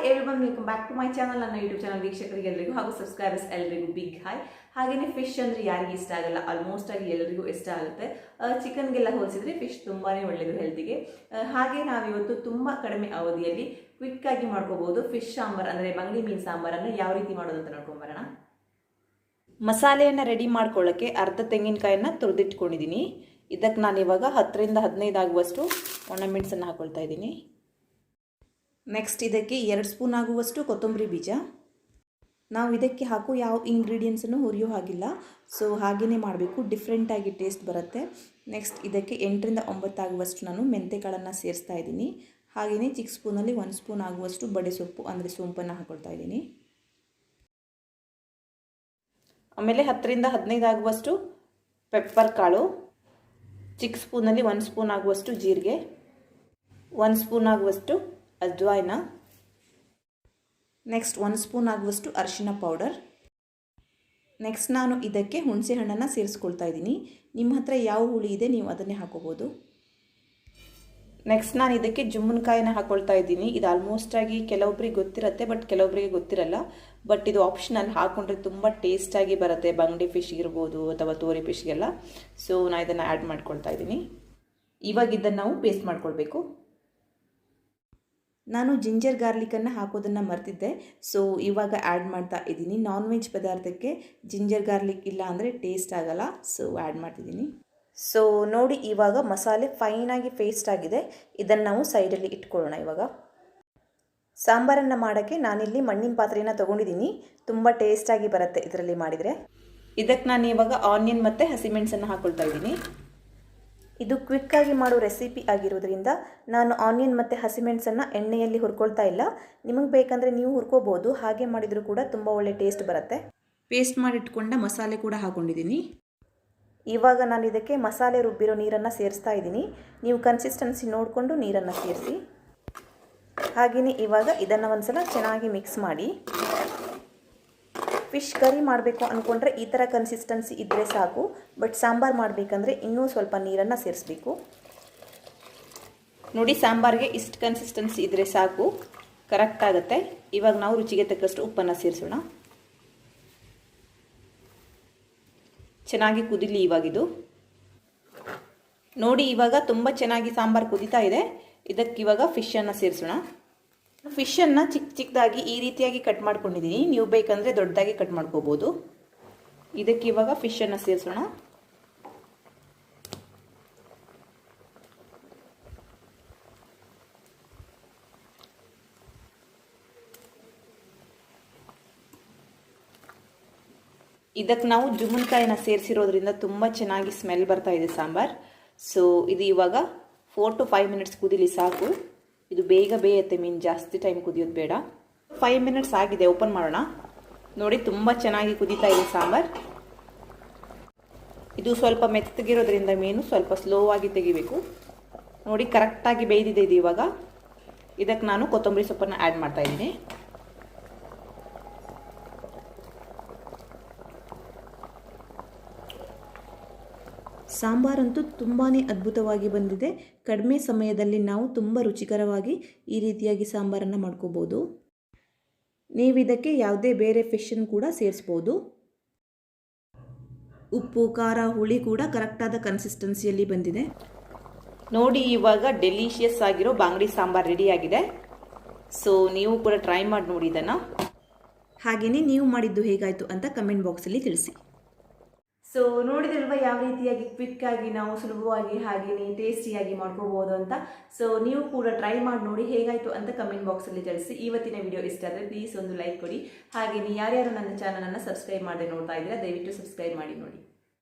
Everyone, welcome back to my channel. ನನ್ನ YouTube channel ವೀಕ್ಷಕರಿಗೆ ಎಲ್ಲರಿಗೂ ಹಾಗೂ ಸಬ್ಸ್ಕ್ರೈಬರ್ಸ್ ಎಲ್ಲರಿಗೂ ಬಿಗ್ ಹಾಯ್. ಹಾಗೆಯೇ ಫಿಶ್ ಅಂದರೆ ಯಾರಿಗೆ ಇಷ್ಟ ಆಗಲ್ಲ, ಆಲ್ಮೋಸ್ಟ್ ಆಗಿ ಎಲ್ಲರಿಗೂ ಇಷ್ಟ ಆಗುತ್ತೆ. ಚಿಕನ್ಗೆಲ್ಲ ಹೋಲಿಸಿದ್ರೆ ಫಿಶ್ ತುಂಬಾನೇ ಒಳ್ಳೆಯದು ಹೆಲ್ತಿಗೆ. ಹಾಗೆ ನಾವಿವತ್ತು ತುಂಬ ಕಡಿಮೆ ಅವಧಿಯಲ್ಲಿ ಕ್ವಿಕ್ ಆಗಿ ಮಾಡ್ಕೋಬಹುದು ಫಿಶ್ ಸಾಂಬಾರ್ ಅಂದರೆ ಬಂಗಡಿ ಮೀನು ಸಾಂಬಾರನ್ನು ಯಾವ ರೀತಿ ಮಾಡೋದು ಅಂತ ನೋಡ್ಕೊಂಬರೋಣ. ಮಸಾಲೆಯನ್ನು ರೆಡಿ ಮಾಡ್ಕೊಳ್ಳೋಕ್ಕೆ ಅರ್ಧ ತೆಂಗಿನಕಾಯನ್ನು ತುರಿದಿಟ್ಕೊಂಡಿದ್ದೀನಿ. ಇದಕ್ಕೆ ನಾನು ಇವಾಗ 10 ರಿಂದ 15 ಆಗುವಷ್ಟು ಒಣಮೆಣಸನ್ನು ಹಾಕೊಳ್ತಾ ಇದ್ದೀನಿ. ನೆಕ್ಸ್ಟ್ ಇದಕ್ಕೆ 2 ಸ್ಪೂನ್ ಆಗುವಷ್ಟು ಕೊತ್ತಂಬರಿ ಬೀಜ. ನಾವು ಇದಕ್ಕೆ ಹಾಕೋ ಯಾವ ಇಂಗ್ರೀಡಿಯೆಂಟ್ಸನ್ನು ಹುರಿಯೋ ಹಾಗಿಲ್ಲ, ಸೊ ಹಾಗೆಯೇ ಮಾಡಬೇಕು, ಡಿಫ್ರೆಂಟಾಗಿ ಟೇಸ್ಟ್ ಬರುತ್ತೆ. ನೆಕ್ಸ್ಟ್ ಇದಕ್ಕೆ 8 ರಿಂದ 9 ಆಗುವಷ್ಟು ನಾನು ಮೆಂತೆಕಾಳನ್ನು ಸೇರಿಸ್ತಾ ಇದ್ದೀನಿ. ಹಾಗೆಯೇ ಚಿಕ್ಕ ಸ್ಪೂನಲ್ಲಿ 1 ಸ್ಪೂನ್ ಆಗುವಷ್ಟು ಬಡೆ ಸೊಪ್ಪು ಅಂದರೆ ಸೋಂಪನ್ನು ಹಾಕೊಳ್ತಾ ಇದ್ದೀನಿ. ಆಮೇಲೆ 10 ರಿಂದ 15 ಆಗುವಷ್ಟು ಪೆಪ್ಪರ್ ಕಾಳು, ಚಿಕ್ಕ ಸ್ಪೂನಲ್ಲಿ 1 ಸ್ಪೂನ್ ಆಗುವಷ್ಟು ಜೀರಿಗೆ, 1 ಸ್ಪೂನ್ ಆಗುವಷ್ಟು ಅಜ್ವಾಯಿನ, ನೆಕ್ಸ್ಟ್ 1 ಸ್ಪೂನ್ ಆಗುವಷ್ಟು ಅರಿಶಿನ ಪೌಡರ್. ನೆಕ್ಸ್ಟ್ ನಾನು ಇದಕ್ಕೆ ಹುಣಸೆ ಹಣ್ಣನ್ನು ಸೇರಿಸ್ಕೊಳ್ತಾ ಇದ್ದೀನಿ. ನಿಮ್ಮ ಹತ್ರ ಯಾವ ಹುಳಿ ಇದೆ ನೀವು ಅದನ್ನೇ ಹಾಕೋಬೋದು. ನೆಕ್ಸ್ಟ್ ನಾನು ಇದಕ್ಕೆ ಜುಮ್ಮನಕಾಯಿನ ಹಾಕೊಳ್ತಾ ಇದ್ದೀನಿ. ಇದು ಆಲ್ಮೋಸ್ಟ್ ಆಗಿ ಕೆಲವೊಬ್ಬರಿಗೆ ಗೊತ್ತಿರುತ್ತೆ, ಬಟ್ ಕೆಲವೊಬ್ಬರಿಗೆ ಗೊತ್ತಿರಲ್ಲ. ಬಟ್ ಇದು ಆಪ್ಷನಲ್, ಹಾಕೊಂಡ್ರೆ ತುಂಬ ಟೇಸ್ಟಾಗಿ ಬರುತ್ತೆ, ಬಂಗಡಿ ಫಿಶ್ ಇರ್ಬೋದು ಅಥವಾ ತೋರಿ ಫಿಶ್ಗೆಲ್ಲ. ಸೊ ನಾನು ಇದನ್ನು ಆ್ಯಡ್ ಮಾಡ್ಕೊಳ್ತಾ ಇದ್ದೀನಿ. ಇವಾಗ ಇದನ್ನು ನಾವು ಪೇಸ್ಟ್ ಮಾಡ್ಕೊಳ್ಬೇಕು. ನಾನು ಜಿಂಜರ್ ಗಾರ್ಲಿಕನ್ನು ಹಾಕೋದನ್ನು ಮರ್ತಿದ್ದೆ, ಸೊ ಇವಾಗ ಆ್ಯಡ್ ಮಾಡ್ತಾ ಇದ್ದೀನಿ. ನಾನ್ ವೆಜ್ ಪದಾರ್ಥಕ್ಕೆ ಜಿಂಜರ್ ಗಾರ್ಲಿಕ್ ಇಲ್ಲ ಅಂದರೆ ಟೇಸ್ಟ್ ಆಗಲ್ಲ, ಸೊ ಆ್ಯಡ್ ಮಾಡ್ತಿದ್ದೀನಿ. ಸೊ ನೋಡಿ, ಇವಾಗ ಮಸಾಲೆ ಫೈನಾಗಿ ಪೇಸ್ಟ್ ಆಗಿದೆ. ಇದನ್ನು ನಾವು ಸೈಡಲ್ಲಿ ಇಟ್ಕೊಳ್ಳೋಣ. ಇವಾಗ ಸಾಂಬಾರನ್ನು ಮಾಡೋಕ್ಕೆ ನಾನಿಲ್ಲಿ ಮಣ್ಣಿನ ಪಾತ್ರೆಯನ್ನು ತೊಗೊಂಡಿದ್ದೀನಿ. ತುಂಬ ಟೇಸ್ಟಾಗಿ ಬರುತ್ತೆ ಇದರಲ್ಲಿ ಮಾಡಿದರೆ. ಇದಕ್ಕೆ ನಾನು ಇವಾಗ ಆನಿಯನ್ ಮತ್ತು ಹಸಿಮೆಣಸನ್ನು ಹಾಕ್ಕೊಳ್ತಾ ಇದ್ದೀನಿ. ಇದು ಕ್ವಿಕ್ಕಾಗಿ ಮಾಡೋ ರೆಸಿಪಿ ಆಗಿರೋದ್ರಿಂದ ನಾನು ಆನಿಯನ್ ಮತ್ತು ಹಸಿಮೆಣಸನ್ನು ಎಣ್ಣೆಯಲ್ಲಿ ಹುರ್ಕೊಳ್ತಾ ಇಲ್ಲ. ನಿಮಗೆ ಬೇಕಂದರೆ ನೀವು ಹುರ್ಕೋಬೋದು, ಹಾಗೆ ಮಾಡಿದರೂ ಕೂಡ ತುಂಬ ಒಳ್ಳೆ ಟೇಸ್ಟ್ ಬರುತ್ತೆ. ಪೇಸ್ಟ್ ಮಾಡಿಟ್ಕೊಂಡ ಮಸಾಲೆ ಕೂಡ ಹಾಕ್ಕೊಂಡಿದ್ದೀನಿ. ಇವಾಗ ನಾನು ಇದಕ್ಕೆ ಮಸಾಲೆ ರುಬ್ಬಿರೋ ನೀರನ್ನು ಸೇರಿಸ್ತಾ ಇದ್ದೀನಿ. ನೀವು ಕನ್ಸಿಸ್ಟೆನ್ಸಿ ನೋಡಿಕೊಂಡು ನೀರನ್ನು ಸೇರಿಸಿ. ಹಾಗೆಯೇ ಇವಾಗ ಇದನ್ನು ಒಂದ್ಸಲ ಚೆನ್ನಾಗಿ ಮಿಕ್ಸ್ ಮಾಡಿ. ಫಿಶ್ ಕರಿ ಮಾಡಬೇಕು ಅಂದ್ಕೊಂಡ್ರೆ ಈ ಥರ ಕನ್ಸಿಸ್ಟೆನ್ಸಿ ಇದ್ದರೆ ಸಾಕು, ಬಟ್ ಸಾಂಬಾರು ಮಾಡಬೇಕಂದ್ರೆ ಇನ್ನೂ ಸ್ವಲ್ಪ ನೀರನ್ನು ಸೇರಿಸಬೇಕು. ನೋಡಿ, ಸಾಂಬಾರಿಗೆ ಇಷ್ಟು ಕನ್ಸಿಸ್ಟೆನ್ಸಿ ಇದ್ದರೆ ಸಾಕು, ಕರೆಕ್ಟ್ ಆಗುತ್ತೆ. ಇವಾಗ ನಾವು ರುಚಿಗೆ ತಕ್ಕಷ್ಟು ಉಪ್ಪನ್ನು ಸೇರಿಸೋಣ. ಚೆನ್ನಾಗಿ ಕುದಿಲಿ ಇವಾಗಿದು. ನೋಡಿ, ಇವಾಗ ತುಂಬ ಚೆನ್ನಾಗಿ ಸಾಂಬಾರು ಕುದೀತಾ ಇದೆ. ಇದಕ್ಕೆ ಇವಾಗ ಫಿಶನ್ನು ಸೇರಿಸೋಣ. ಫಿಶನ್ನು ಚಿಕ್ಕ ಚಿಕ್ಕದಾಗಿ ಈ ರೀತಿಯಾಗಿ ಕಟ್ ಮಾಡ್ಕೊಂಡಿದ್ದೀನಿ. ನೀವು ಬೇಕಂದರೆ ದೊಡ್ಡದಾಗಿ ಕಟ್ ಮಾಡ್ಕೋಬೋದು. ಇದಕ್ಕೆ ಇವಾಗ ಫಿಶನ್ನು ಸೇರಿಸೋಣ. ಇದಕ್ಕೆ ನಾವು ಜುಮ್ಮನಕಾಯಿನ ಸೇರಿಸಿರೋದ್ರಿಂದ ತುಂಬ ಚೆನ್ನಾಗಿ ಸ್ಮೆಲ್ ಬರ್ತಾ ಇದೆ ಸಾಂಬಾರ್. ಸೊ ಇದು ಇವಾಗ 4 to 5 ಮಿನಿಟ್ಸ್ ಕುದಿಲಿ ಸಾಕು. ಇದು ಬೇಗ ಬೇಯುತ್ತೆ ಮೀನು, ಜಾಸ್ತಿ ಟೈಮ್ ಕುದಿಯೋದು ಬೇಡ. 5 ಮಿನಿಟ್ಸ್ ಆಗಿದೆ, ಓಪನ್ ಮಾಡೋಣ. ನೋಡಿ, ತುಂಬ ಚೆನ್ನಾಗಿ ಕುದೀತಾ ಇದೆ ಸಾಂಬಾರ್. ಇದು ಸ್ವಲ್ಪ ಮೆತ್ತಗಿರೋದ್ರಿಂದ ಮೀನು ಸ್ವಲ್ಪ ಸ್ಲೋ ಆಗಿ ತೆಗಿಬೇಕು. ನೋಡಿ, ಕರೆಕ್ಟಾಗಿ ಬೇಯ್ದಿದೆ ಇದು. ಇವಾಗ ಇದಕ್ಕೆ ನಾನು ಕೊತ್ತಂಬರಿ ಸೊಪ್ಪನ್ನು ಆ್ಯಡ್ ಮಾಡ್ತಾ ಇದ್ದೀನಿ. ಸಾಂಬಾರಂತೂ ತುಂಬಾ ಅದ್ಭುತವಾಗಿ ಬಂದಿದೆ. ಕಡಿಮೆ ಸಮಯದಲ್ಲಿ ನಾವು ತುಂಬ ರುಚಿಕರವಾಗಿ ಈ ರೀತಿಯಾಗಿ ಸಾಂಬಾರನ್ನು ಮಾಡ್ಕೋಬೋದು. ನೀವು ಇದಕ್ಕೆ ಯಾವುದೇ ಬೇರೆ ಫಿಶನ್ನು ಕೂಡ ಸೇರಿಸ್ಬೋದು. ಉಪ್ಪು, ಖಾರ, ಹುಳಿ ಕೂಡ ಕರೆಕ್ಟಾದ ಕನ್ಸಿಸ್ಟೆನ್ಸಿಯಲ್ಲಿ ಬಂದಿದೆ. ನೋಡಿ, ಇವಾಗ ಡೆಲಿಷಿಯಸ್ ಆಗಿರೋ ಬಂಗಡಿ ಸಾಂಬಾರು ರೆಡಿಯಾಗಿದೆ. ಸೊ ನೀವು ಕೂಡ ಟ್ರೈ ಮಾಡಿ ನೋಡಿ ಇದನ್ನು. ಹಾಗೆಯೇ ನೀವು ಮಾಡಿದ್ದು ಹೇಗಾಯಿತು ಅಂತ ಕಮೆಂಟ್ ಬಾಕ್ಸಲ್ಲಿ ತಿಳಿಸಿ. ಸೊ ನೋಡಿದ್ರಲ್ವ ಯಾವ ರೀತಿಯಾಗಿ ಕ್ವಿಕ್ಕಾಗಿ ನಾವು ಸುಲಭವಾಗಿ ಹಾಗೆಯೇ ಟೇಸ್ಟಿಯಾಗಿ ಮಾಡ್ಕೋಬೋದು ಅಂತ. ಸೊ ನೀವು ಕೂಡ ಟ್ರೈ ಮಾಡಿ ನೋಡಿ, ಹೇಗಾಯಿತು ಅಂತ ಕಮೆಂಟ್ ಬಾಕ್ಸಲ್ಲಿ ತಿಳಿಸಿ. ಇವತ್ತಿನ ವಿಡಿಯೋ ಇಷ್ಟ ಆದರೆ ಪ್ಲೀಸ್ ಒಂದು ಲೈಕ್ ಕೊಡಿ. ಹಾಗೆಯೇ ಯಾರ್ಯಾರು ನನ್ನ ಚಾನಲನ್ನು ಸಬ್ಸ್ಕ್ರೈಬ್ ಮಾಡದೆ ನೋಡ್ತಾ ಇದ್ದೀರಾ, ದಯವಿಟ್ಟು ಸಬ್ಸ್ಕ್ರೈಬ್ ಮಾಡಿ ನೋಡಿ.